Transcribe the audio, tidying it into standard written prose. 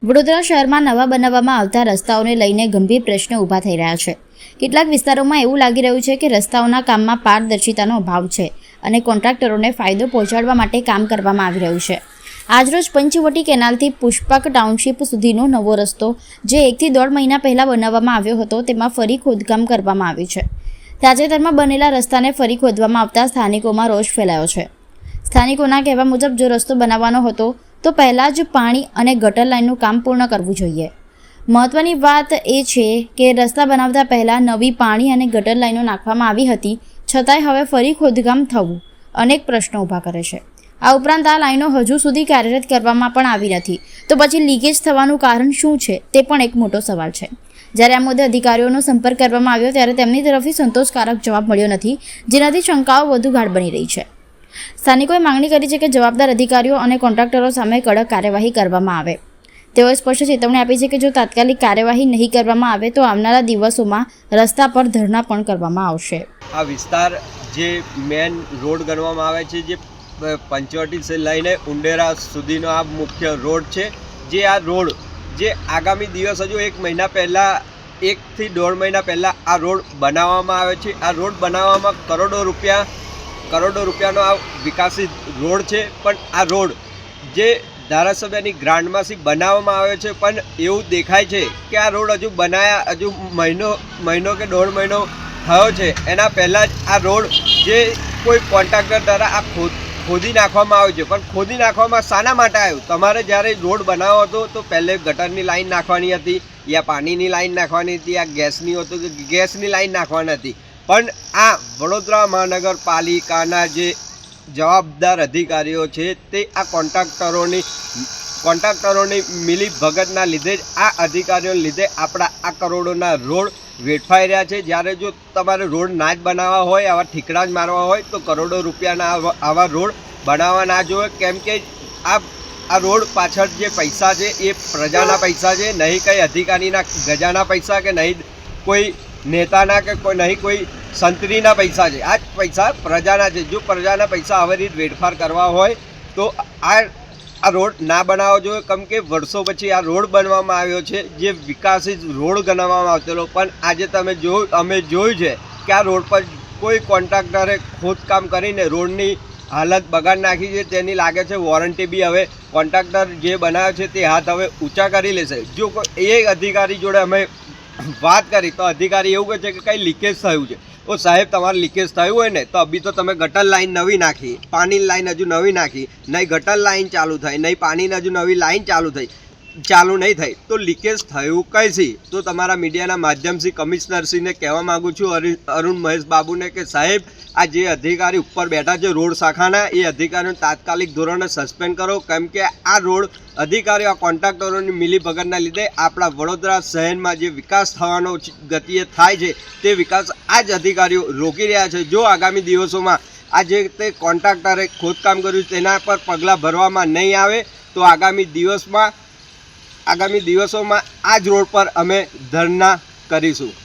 વડોદરા શહેરમાં નવા બનાવવામાં આવતા રસ્તાઓને લઈને ગંભીર પ્રશ્નો ઊભા થઈ રહ્યા છે। કેટલાક વિસ્તારોમાં એવું લાગી રહ્યું છે કે રસ્તાઓના કામમાં પારદર્શિતાનો અભાવ છે અને કોન્ટ્રાક્ટરોને ફાયદો પહોંચાડવા માટે કામ કરવામાં આવી રહ્યું છે। આજરોજ પંચવટી કેનાલથી પુષ્પક ટાઉનશીપ સુધીનો નવો રસ્તો જે 1 થી 1.5 મહિના પહેલાં બનાવવામાં આવ્યો હતો તેમાં ફરી ખોદકામ કરવામાં આવ્યું છે। તાજેતરમાં બનેલા રસ્તાને ફરી ખોદવામાં આવતા સ્થાનિકોમાં રોષ ફેલાયો છે। સ્થાનિકોના કહેવા મુજબ જો રસ્તો બનાવવાનો હતો તો પહેલાં જ પાણી અને ગટર લાઇનનું કામ પૂર્ણ કરવું જોઈએ। મહત્વની વાત એ છે કે રસ્તા બનાવતા પહેલાં નવી પાણી અને ગટર લાઇનો નાખવામાં આવી હતી, છતાંય હવે ફરી ખોદકામ થવું અનેક પ્રશ્નો ઊભા કરે છે। આ ઉપરાંત આ લાઇનો હજુ સુધી કાર્યરત કરવામાં પણ આવી નથી, તો પછી લીકેજ થવાનું કારણ શું છે તે પણ એક મોટો સવાલ છે। જ્યારે આ મુદ્દે અધિકારીઓનો સંપર્ક કરવામાં આવ્યો ત્યારે તેમની તરફથી સંતોષકારક જવાબ મળ્યો નથી, જેનાથી શંકાઓ વધુ ગાઢ બની રહી છે। સ્થાનિકોએ માંગણી કરી છે કે જવાબદાર અધિકારીઓ અને કોન્ટ્રાક્ટરો સામે કડક કાર્યવાહી કરવામાં આવે। તેઓએ સ્પષ્ટ ચેતવણી આપી છે કે જો તાત્કાલિક કાર્યવાહી નહીં કરવામાં આવે તો આવનારા દિવસોમાં રસ્તા પર ધરણા પણ કરવામાં આવશે। આ વિસ્તાર જે મેન રોડ ગણવામાં આવે છે, જે પંચવટીથી લઈને ઉંડેરા સુધીનો આ મુખ્ય રોડ છે, જે આ રોડ જે આગામી દિવસ હજુ 1 મહિના પહેલાં 1 થી 1.5 મહિના પહેલાં આ રોડ બનાવવામાં આવે છે। આ રોડ બનાવવામાં કરોડો રૂપિયાનો આ વિકાસિત રોડ છે, પણ આ રોડ જે ધારાસભ્યની ગ્રાન્ટમાંથી બનાવવામાં આવ્યો છે, પણ એવું દેખાય છે કે આ રોડ હજુ બનાયા હજુ મહિનો કે 1.5 મહિનો થયો છે, એના પહેલાં જ આ રોડ જે કોઈ કોન્ટ્રાક્ટર દ્વારા આ ખોદી નાખવામાં આવ્યો છે। પણ ખોદી નાખવામાં શાના માટે આવ્યું? તમારે જ્યારે રોડ બનાવવો હતો તો પહેલે ગટરની લાઈન નાખવાની હતી, યા પાણીની લાઈન નાખવાની હતી, યા ગેસની હતો તો ગેસની લાઈન નાખવાની હતી। પણ આ વડોદરા મહાનગરપાલિકાના જે જવાબદાર અધિકારીઓ છે તે આ કોન્ટ્રાક્ટરોની મિલીભગતના લીધે જ આ અધિકારીઓને લીધે આપણા આ કરોડોના રોડ વેઠવાઈ રહ્યા છે। જ્યારે જો તમારે રોડ ના જ બનાવવા હોય, આવા ઠીકડા જ મારવા હોય તો કરોડો રૂપિયાના આવા રોડ બનાવવા ના જોઈએ, કેમ કે આ રોડ પાછળ જે પૈસા છે એ પ્રજાના પૈસા છે, નહીં કંઈ અધિકારીના ગજાના પૈસા કે નહીં કોઈ નેતાના કે નહીં કોઈ સંતરીના પૈસા છે। આ જ પૈસા પ્રજાના છે। જો પ્રજાના પૈસા આવી રીતે વેડફાર કરવા હોય તો આ રોડ ના બનાવવો જોઈએ, કેમ કે વર્ષો પછી આ રોડ બનવામાં આવ્યો છે, જે વિકાસિત રોડ ગણવામાં આવતો, પણ આજે અમે જોયું છે કે આ રોડ પર કોઈ કોન્ટ્રાક્ટરે ખોદકામ કરીને રોડની હાલત બગાડ નાખી છે। તેની લાગે છે વોરંટી બી હવે કોન્ટ્રાક્ટર જે બનાવ્યો છે તે હાથ હવે ઊંચા કરી લેશે। જો એ અધિકારી જોડે અમે વાત કરી તો અધિકારી એવું કહે છે કે કંઈ લીકેજ થયું છે। તો સાહેબ, તમારે લીકેજ થયું હોય ને તો અભી તો તમે ગટર લાઈન નવી નાખી, પાણીની લાઈન હજુ નવી નાખી, નહીં ગટર લાઈન ચાલુ થઈ, નહીં પાણીની હજુ નવી લાઈન ચાલુ નહીં થઈ, તો લીકેજ થયું કઈથી? તો તમારા મીડિયાના માધ્યમથી કમિશનરશ્રીને કહેવા માગું છું, અરુણ મહેશ બાબુને, કે સાહેબ આ જે અધિકારી ઉપર બેઠા છે રોડ શાખાના, એ અધિકારીઓને તાત્કાલિક ધોરણે સસ્પેન્ડ કરો, કેમ કે આ રોડ અધિકારીઓ આ કોન્ટ્રાક્ટરોની મિલીભગતના લીધે આપણા વડોદરા શહેરમાં જે વિકાસ થવાનો ગતિએ થાય છે તે વિકાસ આ જ અધિકારીઓ રોકી રહ્યા છે। જો આગામી દિવસોમાં આ જે તે કોન્ટ્રાક્ટરે ખોદકામ કર્યું તેના પર પગલાં ભરવામાં નહીં આવે તો આગામી દિવસોમાં આ જ રોડ પર અમે ધરણા કરીશું।